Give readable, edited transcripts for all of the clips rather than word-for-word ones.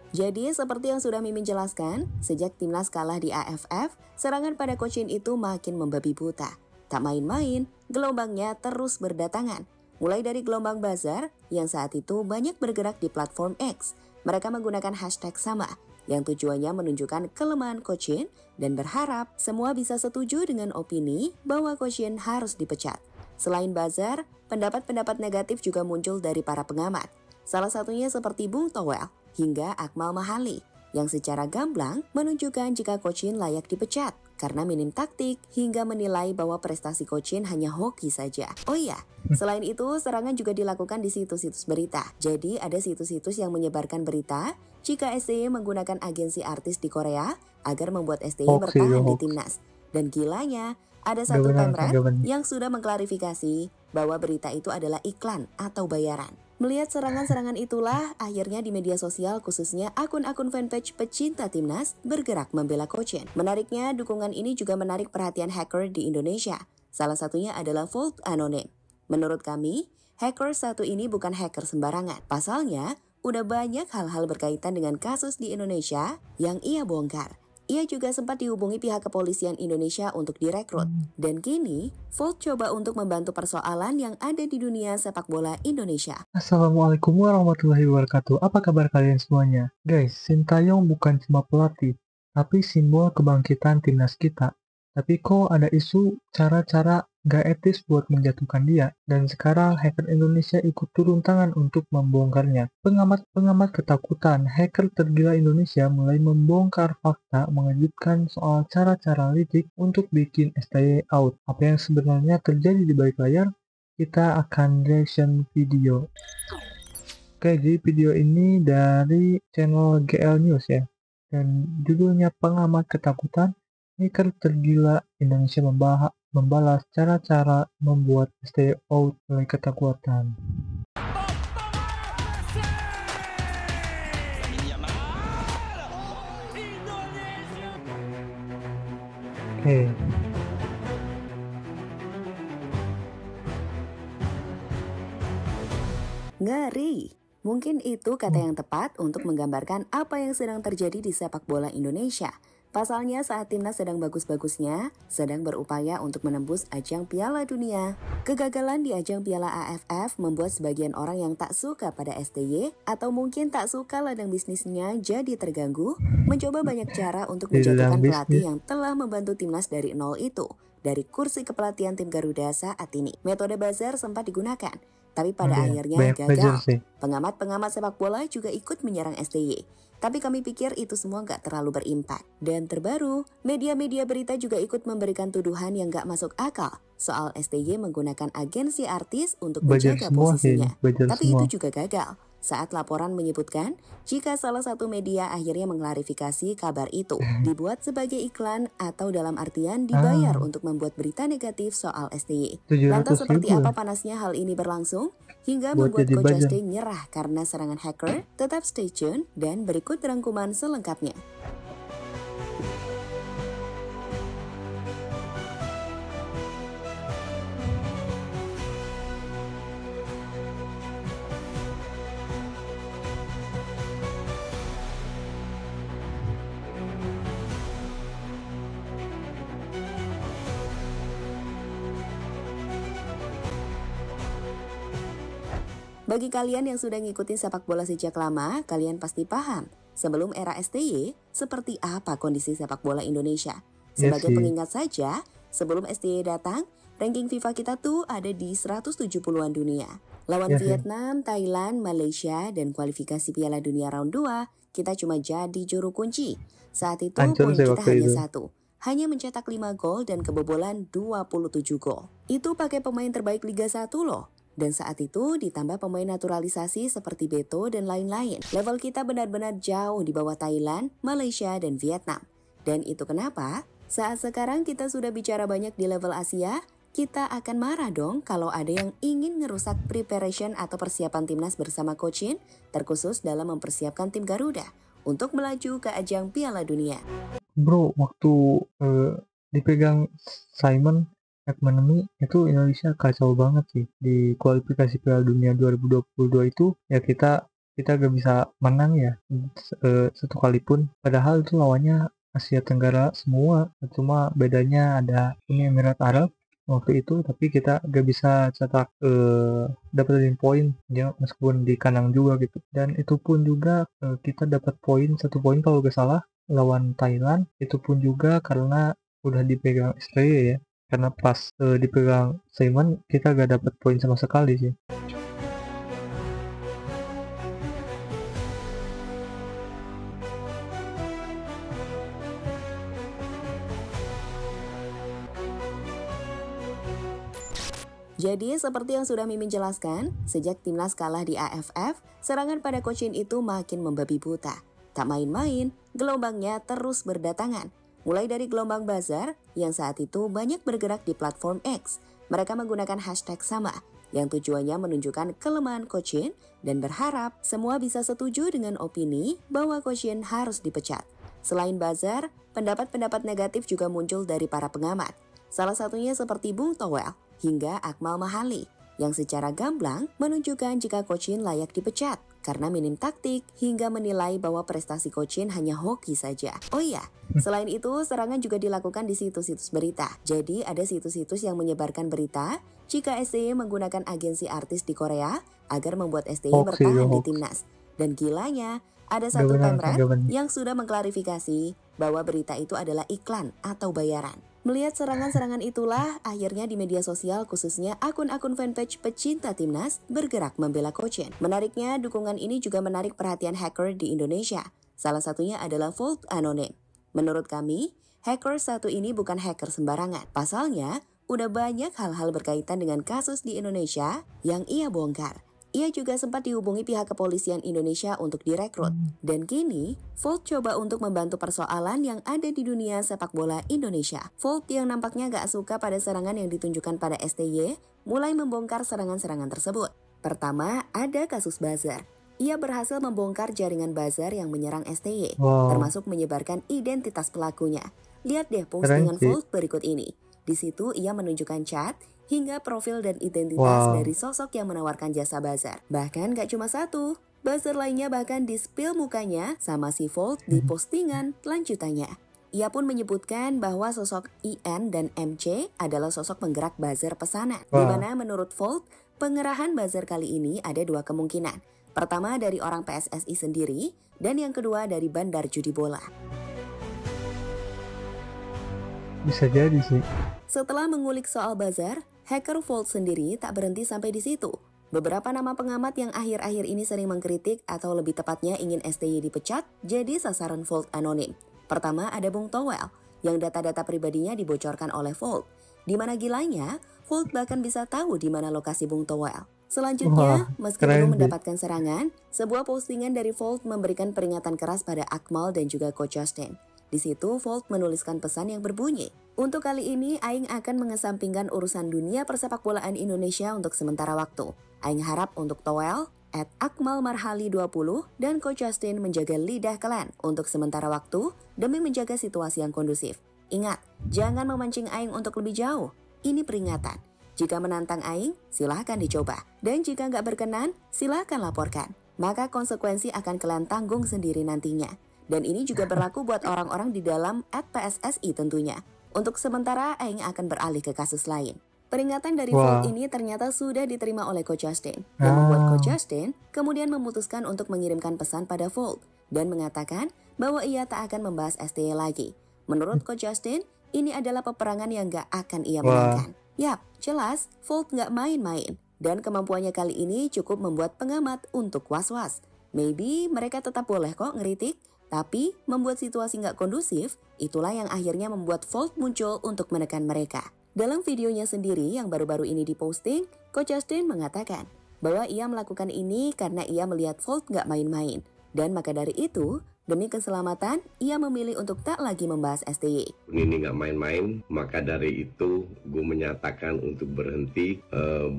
Jadi seperti yang sudah Mimin jelaskan, sejak timnas kalah di AFF, serangan pada Cochin itu makin membabi buta. Tak main-main, gelombangnya terus berdatangan. Mulai dari gelombang buzzer yang saat itu banyak bergerak di platform X. Mereka menggunakan hashtag sama, yang tujuannya menunjukkan kelemahan Cochin dan berharap semua bisa setuju dengan opini bahwa Cochin harus dipecat. Selain buzzer, pendapat-pendapat negatif juga muncul dari para pengamat. Salah satunya seperti Bung Towel hingga Akmal Mahali yang secara gamblang menunjukkan jika Cochin layak dipecat karena minim taktik hingga menilai bahwa prestasi Cochin hanya hoki saja. Oh iya, selain itu serangan juga dilakukan di situs-situs berita. Jadi ada situs-situs yang menyebarkan berita jika STY menggunakan agensi artis di Korea agar membuat STY Hoax sih, itu bertahan di hoax. timnas. Dan gilanya, ada Udah satu benar sih pemret jawabannya. yang sudah mengklarifikasi bahwa berita itu adalah iklan atau bayaran. Melihat serangan-serangan itulah, akhirnya di media sosial khususnya akun-akun fanpage pecinta timnas bergerak membela Cochin. Menariknya, dukungan ini juga menarik perhatian hacker di Indonesia. Salah satunya adalah Volt Anonim. Menurut kami, hacker satu ini bukan hacker sembarangan. Pasalnya, udah banyak hal-hal berkaitan dengan kasus di Indonesia yang ia bongkar. Ia juga sempat dihubungi pihak kepolisian Indonesia untuk direkrut. Dan kini, Volt coba untuk membantu persoalan yang ada di dunia sepak bola Indonesia. Assalamualaikum warahmatullahi wabarakatuh. Apa kabar kalian semuanya? Guys, Sintayong bukan cuma pelatih, tapi simbol kebangkitan timnas kita. Tapi kok ada isu cara-cara gak etis buat menjatuhkan dia, dan sekarang hacker Indonesia ikut turun tangan untuk membongkarnya. Pengamat-pengamat ketakutan hacker tergila Indonesia mulai membongkar fakta mengejutkan soal cara-cara licik untuk bikin STY out. Apa yang sebenarnya terjadi di balik layar? Kita akan reaction video. Oke, jadi video ini dari channel GL News ya. Dan judulnya pengamat ketakutan, hacker tergila Indonesia membalas cara-cara membuat stay out oleh ketakutan. Oke. Ngeri. Mungkin itu kata yang tepat untuk menggambarkan apa yang sedang terjadi di sepak bola Indonesia. Pasalnya saat timnas sedang bagus-bagusnya, sedang berupaya untuk menembus ajang Piala Dunia. Kegagalan di ajang Piala AFF membuat sebagian orang yang tak suka pada STY atau mungkin tak suka ladang bisnisnya jadi terganggu, mencoba banyak cara untuk Di dalam menjatuhkan pelatih bisnis. yang telah membantu timnas dari nol itu. Dari kursi kepelatihan tim Garuda saat ini, metode buzzer sempat digunakan. Tapi pada Iya, akhirnya banyak belajar gagal. sih. Pengamat-pengamat sepak bola juga ikut menyerang STY. Tapi kami pikir itu semua nggak terlalu berimpak. Dan terbaru, media-media berita juga ikut memberikan tuduhan yang nggak masuk akal soal STY menggunakan agensi artis untuk Belajar menjaga semua sih, posisinya. belajar Tapi semua. itu juga gagal. Saat laporan menyebutkan, jika salah satu media akhirnya mengklarifikasi kabar itu, dibuat sebagai iklan atau dalam artian dibayar untuk membuat berita negatif soal STY. Lantas 700 seperti ribu apa panasnya hal ini berlangsung? Hingga buat membuat jadi Coach buzzer. STY nyerah karena serangan hacker? Tetap stay tune dan berikut rangkuman selengkapnya. Bagi kalian yang sudah ngikutin sepak bola sejak lama, kalian pasti paham. Sebelum era STY, seperti apa kondisi sepak bola Indonesia? Iya Sebagai sih. pengingat saja, sebelum STY datang, ranking FIFA kita tuh ada di 170-an dunia. Lawan Iya sih. Vietnam, Thailand, Malaysia, dan kualifikasi Piala Dunia round 2, kita cuma jadi juru kunci. Saat itu Hancur poin sih kita waktu hanya itu. satu. Hanya mencetak 5 gol dan kebobolan 27 gol. Itu pakai pemain terbaik Liga 1 loh. Dan saat itu ditambah pemain naturalisasi seperti Beto dan lain-lain. Level kita benar-benar jauh di bawah Thailand, Malaysia, dan Vietnam. Dan itu kenapa saat sekarang kita sudah bicara banyak di level Asia, kita akan marah dong kalau ada yang ingin ngerusak preparation atau persiapan timnas bersama Cochin, terkhusus dalam mempersiapkan tim Garuda untuk melaju ke ajang Piala Dunia. Bro, waktu dipegang Simon McManamy itu Indonesia kacau banget sih di kualifikasi Piala Dunia 2022 itu ya kita kita gak bisa menang ya satu kali pun. Padahal itu lawannya Asia Tenggara semua, cuma bedanya ada Uni Emirat Arab waktu itu, tapi kita gak bisa cetak dapetin poin ya, meskipun di kandang juga gitu. Dan itu pun juga kita dapat poin, 1 poin kalau gak salah lawan Thailand. Itu pun juga karena udah dipegang STY ya, karena pas dipegang Simon kita gak dapat poin sama sekali sih. Jadi seperti yang sudah Mimin jelaskan, sejak timnas kalah di AFF, serangan pada Cochin itu makin membabi buta. Tak main-main, gelombangnya terus berdatangan. Mulai dari gelombang buzzer yang saat itu banyak bergerak di platform X. Mereka menggunakan hashtag sama, yang tujuannya menunjukkan kelemahan Cochin dan berharap semua bisa setuju dengan opini bahwa Cochin harus dipecat. Selain buzzer, pendapat-pendapat negatif juga muncul dari para pengamat. Salah satunya seperti Bung Towel hingga Akmal Mahali yang secara gamblang menunjukkan jika Cochin layak dipecat karena minim taktik hingga menilai bahwa prestasi Cochin hanya hoki saja. Oh iya, selain itu serangan juga dilakukan di situs-situs berita. Jadi ada situs-situs yang menyebarkan berita jika STY menggunakan agensi artis di Korea agar membuat STY bertahan di timnas. Dan gilanya, ada satu pemret yang sudah mengklarifikasi bahwa berita itu adalah iklan atau bayaran. Melihat serangan-serangan itulah, akhirnya di media sosial khususnya akun-akun fanpage pecinta timnas bergerak membela Cochin. Menariknya, dukungan ini juga menarik perhatian hacker di Indonesia. Salah satunya adalah Volt Anonim. Menurut kami, hacker satu ini bukan hacker sembarangan. Pasalnya, udah banyak hal-hal berkaitan dengan kasus di Indonesia yang ia bongkar. Ia juga sempat dihubungi pihak kepolisian Indonesia untuk direkrut. Dan kini, Volt coba untuk membantu persoalan yang ada di dunia sepak bola Indonesia. Volt yang nampaknya gak suka pada serangan yang ditunjukkan pada STY, mulai membongkar serangan-serangan tersebut. Pertama, ada kasus buzzer. Ia berhasil membongkar jaringan buzzer yang menyerang STY, termasuk menyebarkan identitas pelakunya. Lihat deh postingan Volt berikut ini. Di situ ia menunjukkan chat, hingga profil dan identitas dari sosok yang menawarkan jasa buzzer. Bahkan gak cuma satu, buzzer lainnya bahkan di-spill mukanya sama si Volt di postingan lanjutannya. Ia pun menyebutkan bahwa sosok IN dan MC adalah sosok penggerak buzzer pesanan. Di mana menurut Volt, pengerahan buzzer kali ini ada 2 kemungkinan. Pertama dari orang PSSI sendiri, dan yang kedua dari bandar judi bola. Bisa jadi sih. Setelah mengulik soal buzzer, hacker Volt sendiri tak berhenti sampai di situ. Beberapa nama pengamat yang akhir-akhir ini sering mengkritik atau lebih tepatnya ingin STY dipecat jadi sasaran Volt Anonim. Pertama ada Bung Towel, yang data-data pribadinya dibocorkan oleh Volt. Di mana gilanya, Volt bahkan bisa tahu di mana lokasi Bung Towel. Selanjutnya, meski belum mendapatkan serangan, sebuah postingan dari Volt memberikan peringatan keras pada Akmal dan juga Coach Justin. Di situ, Volt menuliskan pesan yang berbunyi, "Untuk kali ini, Aing akan mengesampingkan urusan dunia persepak bolaan Indonesia untuk sementara waktu. Aing harap untuk Towel, @akmalmarhali20, dan Coach Justin menjaga lidah kalian untuk sementara waktu demi menjaga situasi yang kondusif. Ingat, jangan memancing Aing untuk lebih jauh. Ini peringatan. Jika menantang Aing, silahkan dicoba. Dan jika nggak berkenan, silahkan laporkan. Maka konsekuensi akan kalian tanggung sendiri nantinya. Dan ini juga berlaku buat orang-orang di dalam @PSSI tentunya. Untuk sementara, Aing akan beralih ke kasus lain." Peringatan dari Volt ini ternyata sudah diterima oleh Coach Justin. Yang membuat Coach Justin kemudian memutuskan untuk mengirimkan pesan pada Volt dan mengatakan bahwa ia tak akan membahas STY lagi. Menurut Coach Justin, ini adalah peperangan yang gak akan ia menangkan. Yap, jelas Volt gak main-main. Dan kemampuannya kali ini cukup membuat pengamat untuk was-was. Maybe mereka tetap boleh kok ngeritik, tapi membuat situasi nggak kondusif, itulah yang akhirnya membuat Volt muncul untuk menekan mereka. Dalam videonya sendiri yang baru-baru ini diposting, Coach Justin mengatakan bahwa ia melakukan ini karena ia melihat Volt nggak main-main. Dan maka dari itu, demi keselamatan, ia memilih untuk tak lagi membahas STY. Ini nggak main-main, maka dari itu gue menyatakan untuk berhenti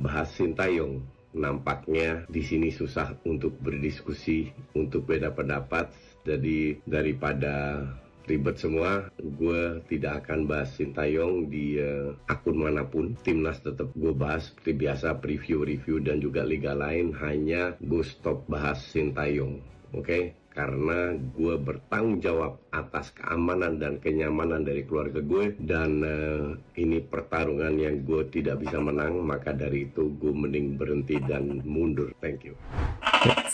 bahas Sintayong. Nampaknya di sini susah untuk berdiskusi, untuk beda pendapat. Jadi daripada ribet semua. Gue tidak akan bahas Sintayong di akun manapun. Timnas tetap gue bahas seperti biasa, preview-review dan juga liga lain. Hanya gue stop bahas Sintayong, oke? Karena gue bertanggung jawab atas keamanan dan kenyamanan dari keluarga gue. Dan ini pertarungan yang gue tidak bisa menang. Maka dari itu gue mending berhenti dan mundur. Thank you.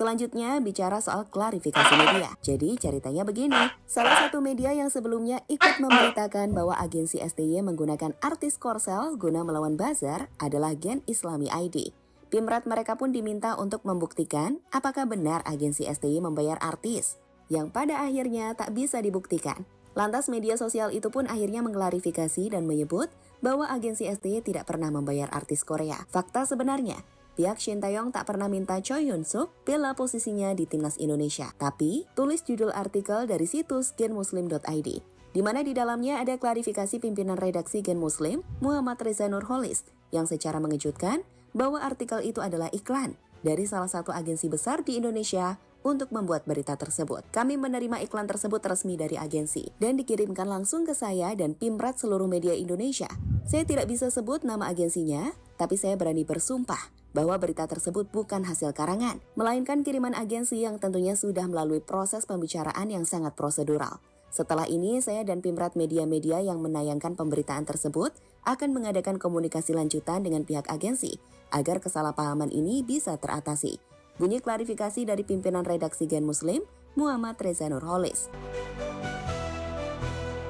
Selanjutnya bicara soal klarifikasi media. Jadi ceritanya begini, salah satu media yang sebelumnya ikut memberitakan bahwa agensi STY menggunakan artis Korsel guna melawan buzzer adalah Gen Islami ID. Pimret mereka pun diminta untuk membuktikan apakah benar agensi STY membayar artis, yang pada akhirnya tak bisa dibuktikan. Lantas media sosial itu pun akhirnya mengklarifikasi dan menyebut bahwa agensi STY tidak pernah membayar artis Korea. Fakta sebenarnya, pihak Shin Tae-yong tak pernah minta Choi Hyun-suk bela posisinya di timnas Indonesia. Tapi, tulis judul artikel dari situs genmuslim.id, di mana di dalamnya ada klarifikasi pimpinan redaksi Gen Muslim, Muhammad Reza Nurholis, yang secara mengejutkan bahwa artikel itu adalah iklan dari salah satu agensi besar di Indonesia untuk membuat berita tersebut. Kami menerima iklan tersebut resmi dari agensi dan dikirimkan langsung ke saya dan Pimret seluruh media Indonesia. Saya tidak bisa sebut nama agensinya, tapi saya berani bersumpah bahwa berita tersebut bukan hasil karangan, melainkan kiriman agensi yang tentunya sudah melalui proses pembicaraan yang sangat prosedural. Setelah ini, saya dan Pimret media-media yang menayangkan pemberitaan tersebut akan mengadakan komunikasi lanjutan dengan pihak agensi agar kesalahpahaman ini bisa teratasi. Bunyi klarifikasi dari pimpinan redaksi Gen Muslim, Muhammad Reza Nurholis.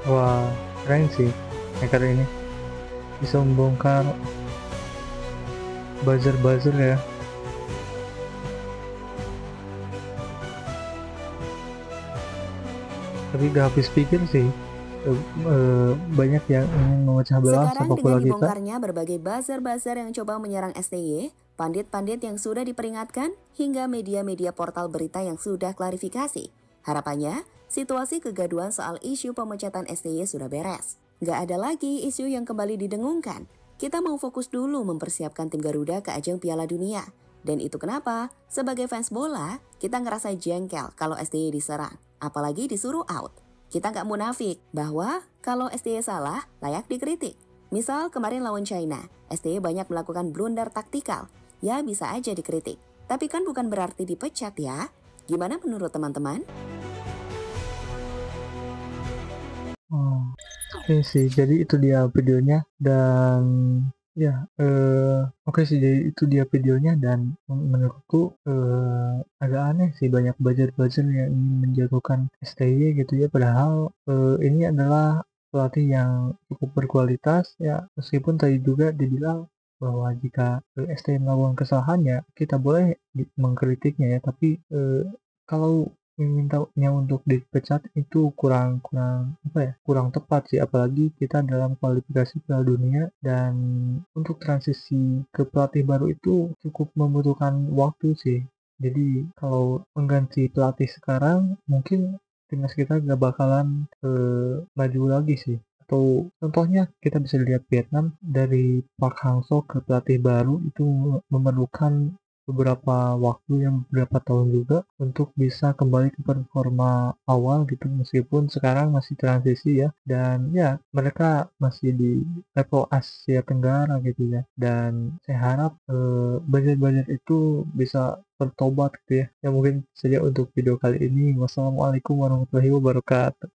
Wah, keren sih hacker ini. Bisa membongkar buzzer-buzzer ya. Tapi gak habis pikir sih. Banyak yang ingin memecah belah Sekarang sepak bola dengan kita. dibongkarnya berbagai buzzer-buzzer yang coba menyerang STY, pandit-pandit yang sudah diperingatkan, hingga media-media portal berita yang sudah klarifikasi. Harapannya, situasi kegaduhan soal isu pemecatan STY sudah beres. Gak ada lagi isu yang kembali didengungkan. Kita mau fokus dulu mempersiapkan tim Garuda ke ajang Piala Dunia. Dan itu kenapa, sebagai fans bola, kita ngerasa jengkel kalau STY diserang, apalagi disuruh out. Kita nggak munafik bahwa kalau STY salah, layak dikritik. Misal kemarin lawan China, STY banyak melakukan blunder taktikal. Ya bisa aja dikritik, tapi kan bukan berarti dipecat ya. Gimana menurut teman-teman? Oke sih, jadi itu dia videonya dan ya, oke sih, jadi itu dia videonya dan menurutku agak aneh sih banyak buzzer-buzzer yang ingin menjatuhkan STY gitu ya, padahal ini adalah pelatih yang cukup berkualitas ya, meskipun tadi juga dibilang bahwa jika STY melakukan kesalahan ya kita boleh mengkritiknya ya, tapi kalau memintanya untuk dipecat itu kurang tepat sih, apalagi kita dalam kualifikasi Piala Dunia dan untuk transisi ke pelatih baru itu cukup membutuhkan waktu sih. Jadi kalau mengganti pelatih sekarang mungkin timnas kita gak bakalan maju lagi sih. Atau contohnya kita bisa lihat Vietnam, dari Park Hang-seo ke pelatih baru itu memerlukan beberapa waktu yang beberapa tahun juga untuk bisa kembali ke performa awal gitu, meskipun sekarang masih transisi ya, dan ya mereka masih di level Asia Tenggara gitu ya, dan saya harap budget-budget itu bisa bertobat gitu ya. Ya mungkin saja untuk video kali ini. Wassalamualaikum warahmatullahi wabarakatuh.